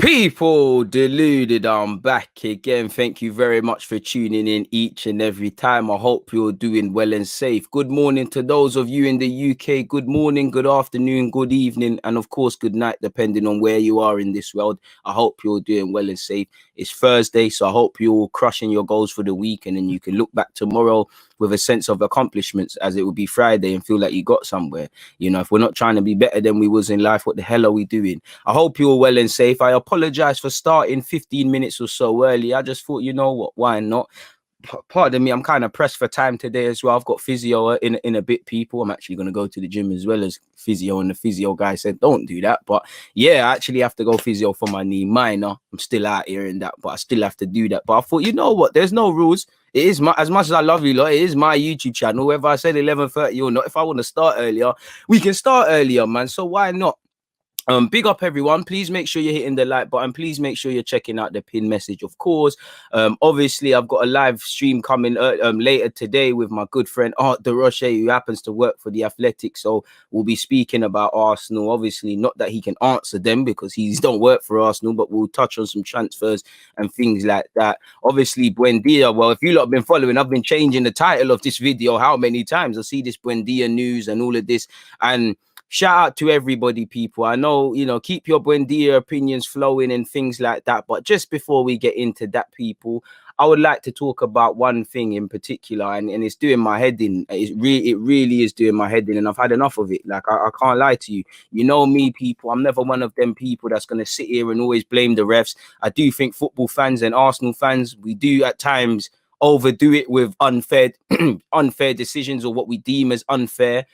People deluded, I'm back again. Thank you very much for tuning in each and every time. I hope you're doing well and safe. Good morning to those of you in the UK. Good morning, good afternoon, good evening, and of course, good night, depending on where you are in this world. I hope you're doing well and safe. It's Thursday, so I hope you're all crushing your goals for the week, and then you can look back tomorrow with a sense of accomplishments, as it will be Friday, and feel like you got somewhere. You know, if we're not trying to be better than we was in life, what the hell are we doing? I hope you're well and safe. I apologize for starting 15 minutes or so early. I just thought, you know what, why not? Pardon me, I'm kind of pressed for time today as well. I've got physio in a bit, people. I'm actually going to go to the gym as well as physio, and the physio guy said don't do that. But yeah, I actually have to go physio for my knee. Minor, I'm still out here in that, but I still have to do that. But I thought, you know what, there's no rules. It is my, as much as I love you lot, it is my YouTube channel. Whether I said 11:30 or not, if I want to start earlier, we can start earlier, man. So why not? Big up everyone. Please make sure you're hitting the like button. Please make sure you're checking out the pin message, of course. Obviously I've got a live stream coming later today with my good friend Art De Roche, who happens to work for the Athletic. So we'll be speaking about Arsenal. Obviously not that he can answer them because he don't work for Arsenal, but we'll touch on some transfers and things like that. Obviously Buendia, well, if you lot have been following, I've been changing the title of this video how many times. I see this Buendia news and all of this, and shout out to everybody, people. I know, you know, keep your Buendia opinions flowing and things like that. But just before we get into that, people, I would like to talk about one thing in particular, and it's doing my head in. It really is doing my head in, and I've had enough of it. Like, I can't lie to you. You know me, people. I'm never one of them people that's going to sit here and always blame the refs. I do think football fans and Arsenal fans, we do at times overdo it with unfair decisions, or what we deem as unfair.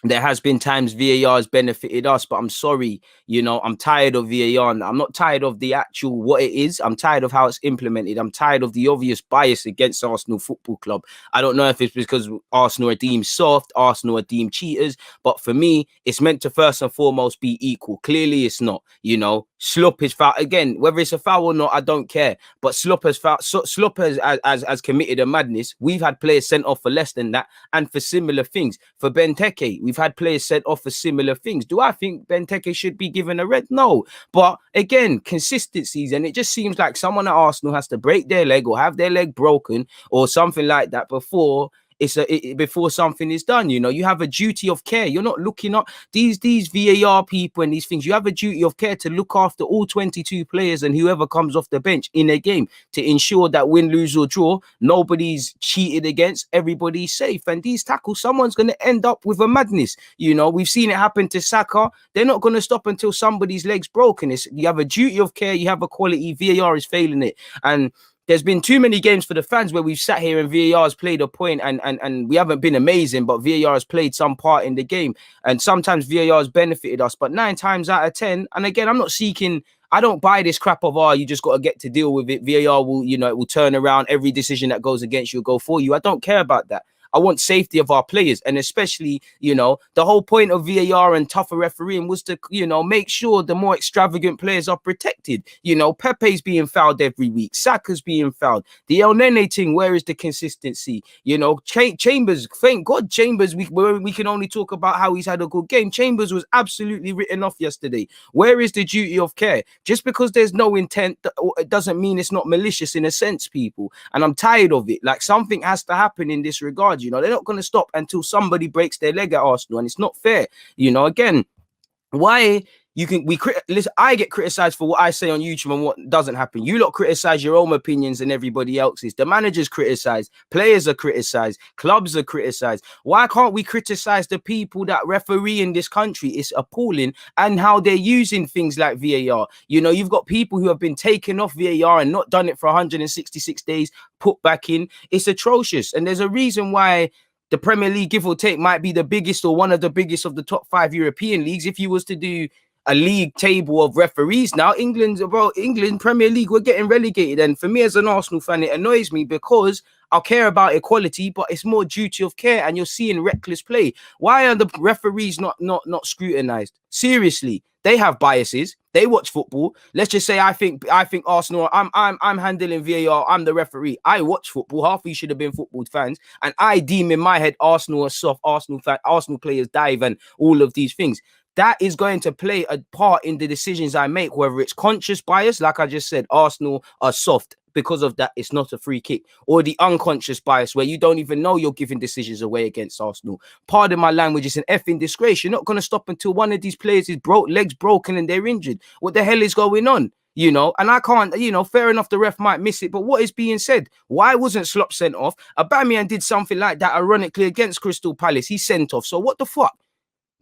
There has been times VAR has benefited us, but I'm sorry, you know, I'm tired of VAR. I'm not tired of the actual what it is. I'm tired of how it's implemented. I'm tired of the obvious bias against Arsenal Football Club. I don't know if it's because Arsenal are deemed soft, Arsenal are deemed cheaters, but for me, it's meant to first and foremost be equal. Clearly, it's not. You know, Slop is foul again. Whether it's a foul or not, I don't care. But Slop has has committed a madness. We've had players sent off for less than that, and for similar things. For Benteke, we've had players sent off for similar things. Do I think Benteke should be given a red? No. But again, consistencies, and it just seems like someone at Arsenal has to break their leg or have their leg broken or something like that before before something is done. You know, you have a duty of care. You're not looking up these VAR people and these things. You have a duty of care to look after all 22 players and whoever comes off the bench in a game, to ensure that win, lose or draw, nobody's cheated against, everybody's safe. And these tackles, someone's going to end up with a madness. You know, we've seen it happen to Saka. They're not going to stop until somebody's leg's broken. You have a duty of care, you have a quality. VAR is failing it. And there's been too many games for the fans where we've sat here and VAR has played a point, and we haven't been amazing, but VAR has played some part in the game. And sometimes VAR has benefited us, but 9 times out of 10, and again, I'm not seeking, I don't buy this crap of, you just got to get to deal with it. VAR will, you know, it will turn around. Every decision that goes against you will go for you. I don't care about that. I want safety of our players, and especially, you know, the whole point of VAR and tougher refereeing was to, you know, make sure the more extravagant players are protected. You know, Pepe's being fouled every week, Saka's being fouled. The El Nene thing, where is the consistency? You know, Chambers, thank God Chambers, we can only talk about how he's had a good game. Chambers was absolutely written off yesterday. Where is the duty of care? Just because there's no intent, it doesn't mean it's not malicious in a sense, people. And I'm tired of it. Like, something has to happen in this regard. You know, they're not going to stop until somebody breaks their leg at Arsenal, and it's not fair. You know, again, why listen, I get criticized for what I say on YouTube and what doesn't happen. You lot criticize your own opinions and everybody else's. The managers criticize, players are criticized, clubs are criticized. Why can't we criticize the people that referee in this country? It's appalling, and how they're using things like VAR. You know, you've got people who have been taken off VAR and not done it for 166 days, put back in. It's atrocious, and there's a reason why the Premier League, give or take, might be the biggest or one of the biggest of the top 5 European leagues. If you was to do a league table of referees now, England Premier League, we're getting relegated. And for me as an Arsenal fan, it annoys me because I care about equality, but it's more duty of care, and you're seeing reckless play. Why are the referees not scrutinized? Seriously, they have biases. They watch football. Let's just say I think Arsenal. I'm handling VAR. I'm the referee. I watch football. Half of you should have been football fans, and I deem in my head Arsenal are soft. Arsenal players dive and all of these things. that is going to play a part in the decisions I make, whether it's conscious bias, like I just said, Arsenal are soft. Because of that, it's not a free kick, or the unconscious bias where you don't even know you're giving decisions away against Arsenal. Pardon my language, it's an effing disgrace. You're not going to stop until one of these players is legs broken and they're injured. What the hell is going on? You know, and I can't, you know, fair enough, the ref might miss it, but what is being said? Why wasn't Slop sent off? Aubameyang did something like that, ironically, against Crystal Palace. He sent off. So what the fuck?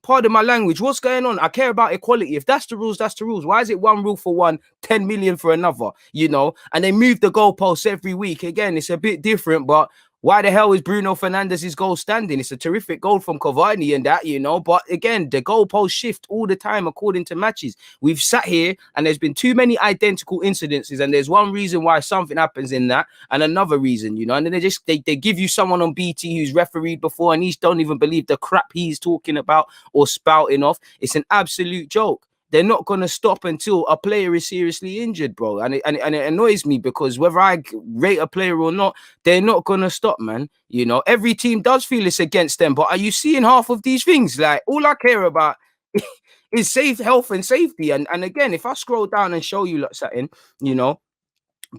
Pardon my language. What's going on? I care about equality. If that's the rules, that's the rules. Why is it one rule for one, 10 million for another? You know, and they move the goalposts every week. Again, it's a bit different, but why the hell is Bruno Fernandes's goal standing? It's a terrific goal from Cavani and that, you know. But again, the goalposts shift all the time according to matches. We've sat here and there's been too many identical incidences, and there's one reason why something happens in that, and another reason, you know. And then they give you someone on BT who's refereed before, and he don't even believe the crap he's talking about or spouting off. It's an absolute joke. They're not going to stop until a player is seriously injured, bro. And it annoys me, because whether I rate a player or not, they're not going to stop, man. You know, every team does feel it's against them. But are you seeing half of these things? Like, all I care about is safe health and safety. And again, if I scroll down and show you something, you know,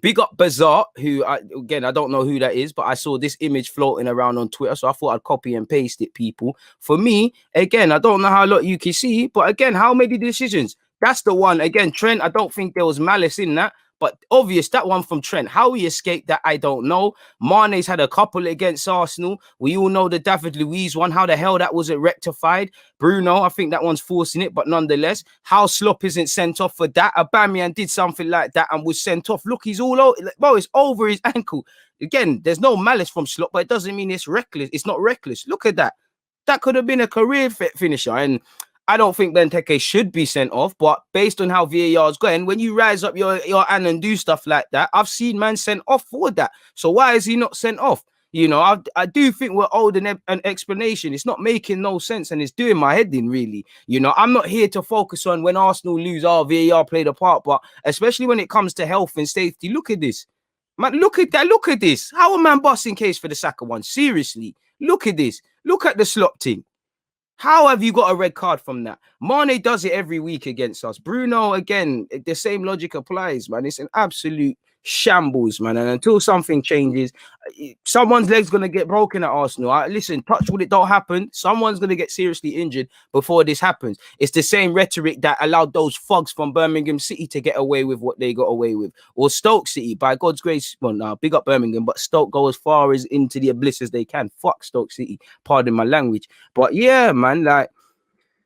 big up Bazaar, who I don't know who that is, but I saw this image floating around on Twitter, so I thought I'd copy and paste it, people. For me, again, I don't know how a lot you can see, but again, how many decisions? That's the one. Again, Trent, I don't think there was malice in that, but obvious, that one from Trent. How he escaped that, I don't know. Mane's had a couple against Arsenal. We all know the David Luiz one. How the hell that wasn't rectified? Bruno, I think that one's forcing it, but nonetheless, how Slop isn't sent off for that? Aubameyang did something like that and was sent off. Look, he's all over. Bro, it's over his ankle. Again, there's no malice from Slop, but it doesn't mean it's reckless. It's not reckless. Look at that. That could have been a career finisher. And I don't think Benteke should be sent off, but based on how VAR is going, when you rise up your hand and do stuff like that, I've seen man sent off for that. So why is he not sent off? You know, I do think we're owed an explanation. It's not making no sense, and it's doing my head in, really. You know, I'm not here to focus on when Arsenal lose, VAR played a part, but especially when it comes to health and safety, look at this. Man, look at that. Look at this. How a man busting case for the Saka one? Seriously. Look at this. Look at the Slop team. How have you got a red card from that? Mane does it every week against us. Bruno, again, the same logic applies, man. It's an absolute shambles, man. And until something changes, someone's leg's going to get broken at Arsenal. Listen, touch wood, it don't happen. Someone's going to get seriously injured before this happens. It's the same rhetoric that allowed those thugs from Birmingham City to get away with what they got away with. Or Stoke City, by God's grace. Well, no, big up Birmingham, but Stoke go as far as into the abyss as they can. Fuck Stoke City, pardon my language. But yeah, man, like,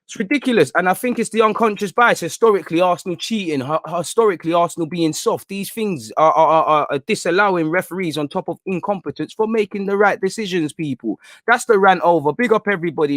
it's ridiculous. And I think it's the unconscious bias. Historically, Arsenal cheating, historically, Arsenal being soft. These things are disallowing referees on top of incompetence for making the right decisions, people. That's the rant over. Big up everybody.